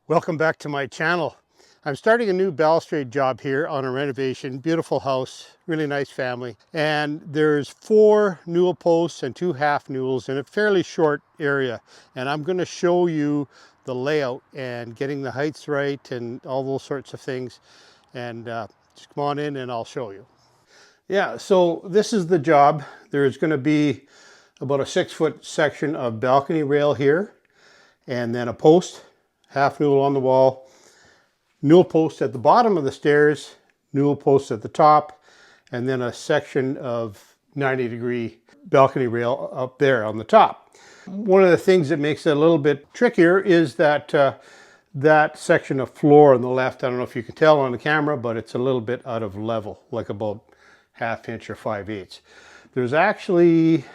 Welcome back to my channel. I'm starting a new balustrade job here on a renovation. Beautiful house, really nice family. And there's 4 newel posts and 2 half newels in a fairly short area. And I'm going to show you the layout and getting the heights right and all those sorts of things. And just come on in and I'll show you. Yeah, so this is the job. There's going to be about a 6-foot section of balcony rail here, and then a post, half newel on the wall, newel post at the bottom of the stairs, newel post at the top, and then a section of 90-degree balcony rail up there on the top. One of the things that makes it a little bit trickier is that that section of floor on the left, I don't know if you can tell on the camera, but it's a little bit out of level, like about 1/2 inch or 5/8. There's actually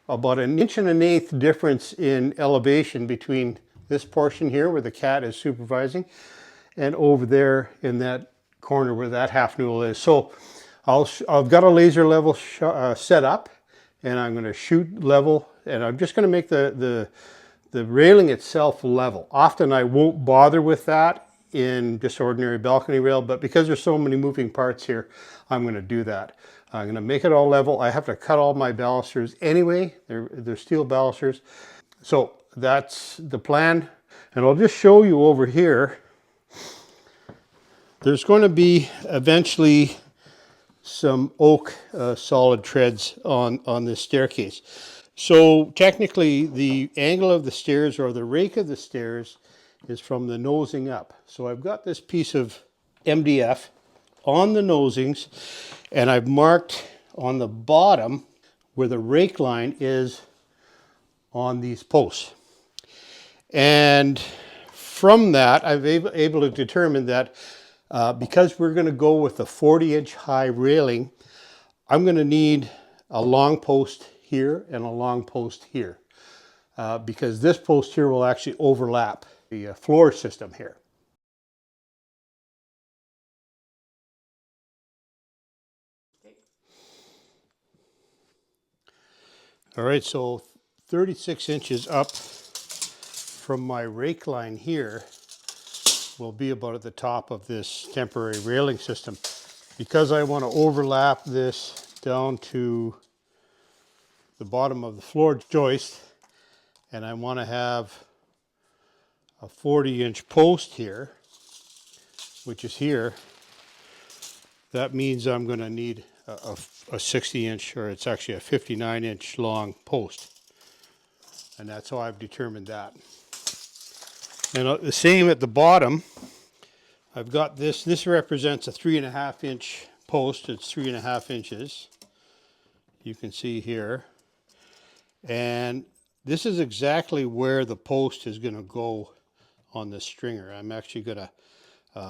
about 1.1 inch difference in elevation between this portion here where the cat is supervising and over there in that corner where that half newel is. So I've got a laser level set up, and I'm going to shoot level, and I'm just going to make the railing itself level. Often I won't bother with that in just ordinary balcony rail, but because there's so many moving parts here, I'm going to do that. I'm going to make it all level. I have to cut all my balusters anyway. They're steel balusters. So that's the plan. And I'll just show you over here. There's going to be eventually some oak solid treads on this staircase. So technically the angle of the stairs, or the rake of the stairs, is from the nosing up. So I've got this piece of MDF on the nosings, and I've marked on the bottom where the rake line is on these posts. And from that, I've able to determine that because we're going to go with a 40-inch high railing, I'm going to need a long post here and a long post here, because this post here will actually overlap the floor system here. All right, so 36 inches up from my rake line here will be about at the top of this temporary railing system. Because I want to overlap this down to the bottom of the floor joist, and I want to have a 40-inch post here, which is here, that means I'm going to need a 60-inch, or it's actually a 59-inch long post. And that's how I've determined that. And the same at the bottom. I've got this. This represents a 3.5-inch post. It's 3.5 inches. You can see here. And this is exactly where the post is going to go on the stringer. I'm actually going to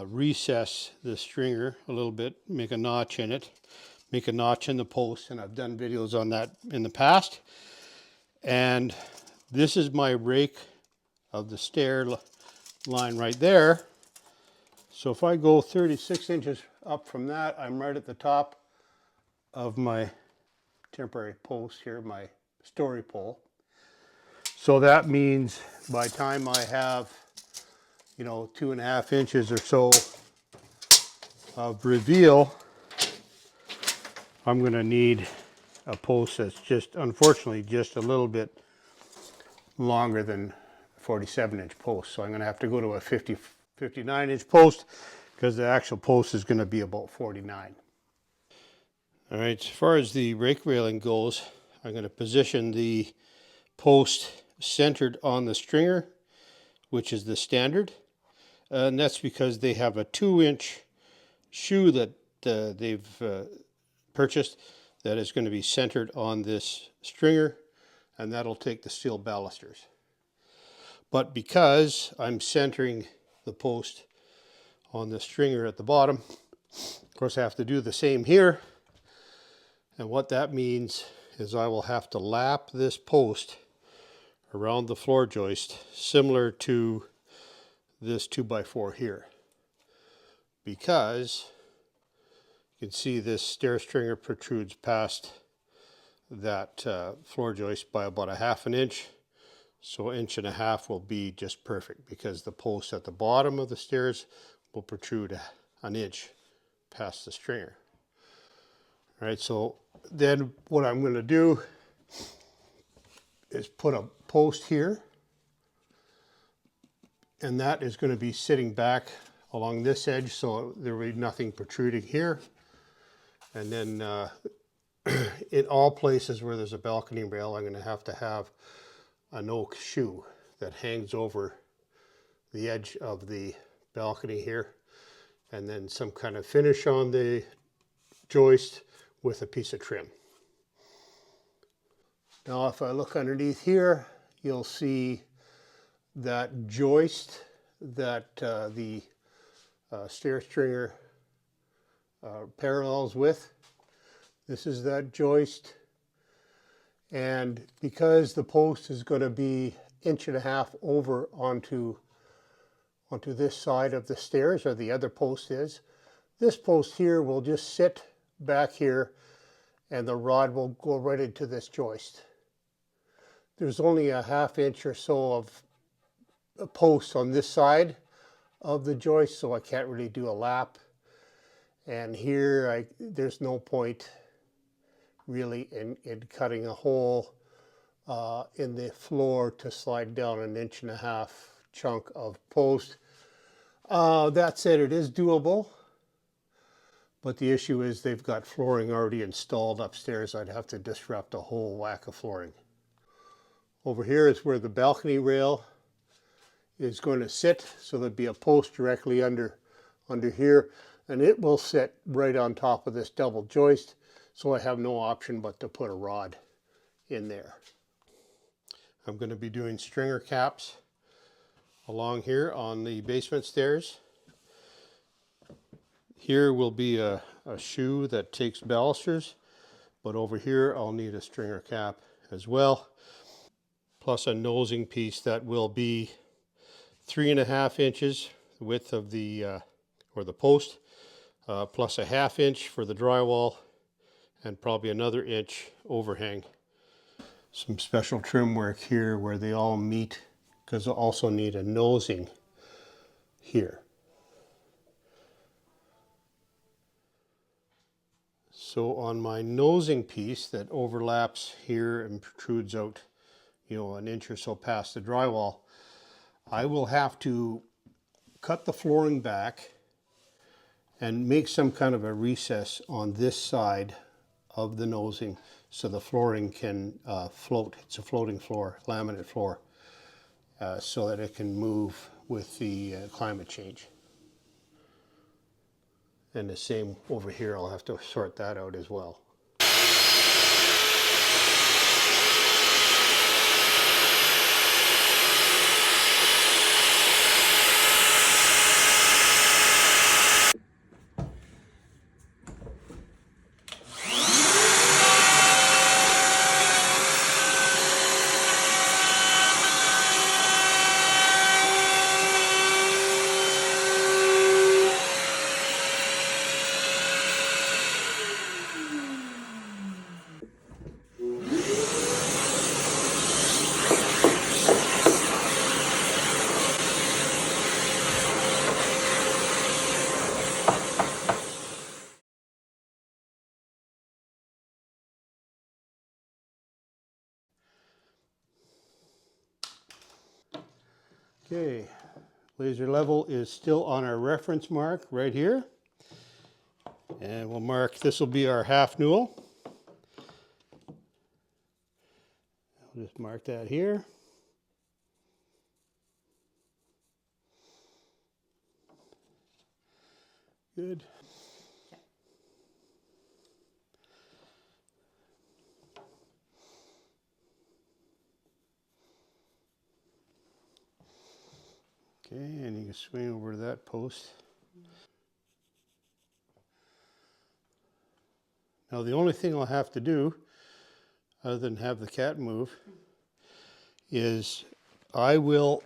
recess the stringer a little bit, make a notch in it, make a notch in the post, and I've done videos on that in the past. And this is my rake of the stair line right there. So if I go 36 inches up from that, I'm right at the top of my temporary post here, my story pole. So that means by the time I have, 2.5 inches or so of reveal, I'm going to need a post that's just, unfortunately, just a little bit longer than 47-inch post. So I'm going to have to go to a 59-inch post, because the actual post is going to be about 49. All right, as far as the rake railing goes, I'm going to position the post centered on the stringer, which is the standard. And that's because they have a 2-inch shoe that they've purchased that is going to be centered on this stringer, and that'll take the steel balusters. But because I'm centering the post on the stringer at the bottom, of course I have to do the same here. And what that means is I will have to lap this post around the floor joist, similar to this 2x4 here, because you can see this stair stringer protrudes past that floor joist by about 1/2 inch. So 1.5 will be just perfect because the post at the bottom of the stairs will protrude an inch past the stringer. All right, so then what I'm going to do is put a post here, and that is going to be sitting back along this edge, so there will be nothing protruding here. And then in all places where there's a balcony rail, I'm going to have an oak shoe that hangs over the edge of the balcony here, and then some kind of finish on the joist with a piece of trim. Now if I look underneath here, you'll see that joist that the stair stringer parallels with. This is that joist, and because the post is going to be 1.5 inches over onto this side of the stairs, or the other post is, this post here will just sit back here and the rod will go right into this joist. There's only a 1/2 inch or so of a post on this side of the joist, so I can't really do a lap. And here there's no point really in cutting a hole in the floor to slide down 1.5 inch chunk of post. That said, it is doable, but the issue is they've got flooring already installed upstairs. I'd have to disrupt a whole whack of flooring. Over here is where the balcony rail is going to sit, so there'd be a post directly under here, and it will sit right on top of this double joist, so I have no option but to put a rod in there. I'm going to be doing stringer caps along here on the basement stairs. Here will be a shoe that takes balusters, but over here I'll need a stringer cap as well, plus a nosing piece that will be 3.5 inches the width of the or the post, plus a 1/2 inch for the drywall, and probably another inch overhang. Some special trim work here where they all meet, because I also need a nosing here. So on my nosing piece that overlaps here and protrudes out, you know, 1 inch or so past the drywall, I will have to cut the flooring back and make some kind of a recess on this side of the nosing so the flooring can float. It's a floating floor, laminate floor, so that it can move with the climate change. And the same over here, I'll have to sort that out as well. Okay, laser level is still on our reference mark right here. And we'll mark, this will be our 1/2 newel. I'll just mark that here. Good. Okay, and you can swing over to that post. Now the only thing I'll have to do, other than have the cat move, is I will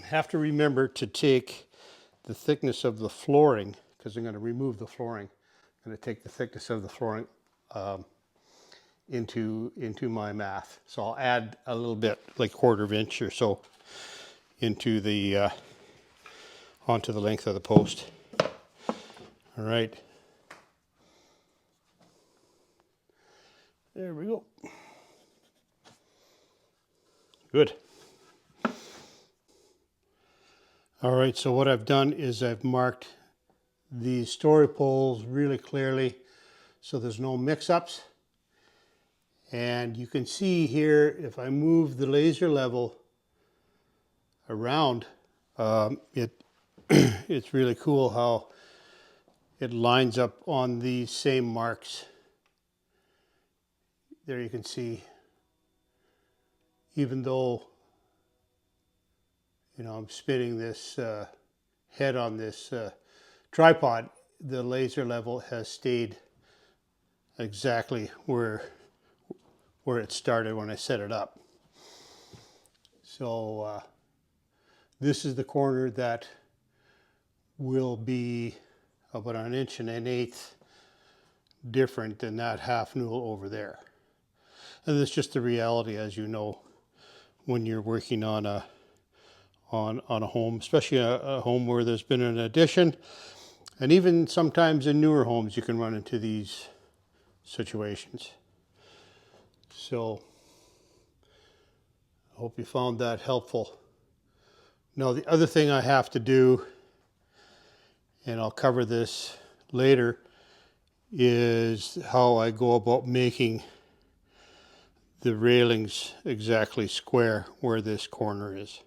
have to remember to take the thickness of the flooring, because I'm going to remove the flooring. I'm going to take the thickness of the flooring into my math. So I'll add a little bit, like 1/4 inch or so, into the onto the length of the post. All right. There we go. Good. All right, so what I've done is I've marked the story poles really clearly so there's no mix-ups. And you can see here, if I move the laser level around, it's really cool how it lines up on these same marks. There you can see, even though, you know, I'm spinning this head on this tripod, the laser level has stayed exactly where it started when I set it up. So this is the corner that will be about 1 1/8 inch different than that half newel over there. And that's just the reality, as you know, when you're working on a home, especially a home where there's been an addition, and even sometimes in newer homes you can run into these situations. So I hope you found that helpful. Now the other thing I have to do, and I'll cover this later, is how I go about making the railings exactly square where this corner is.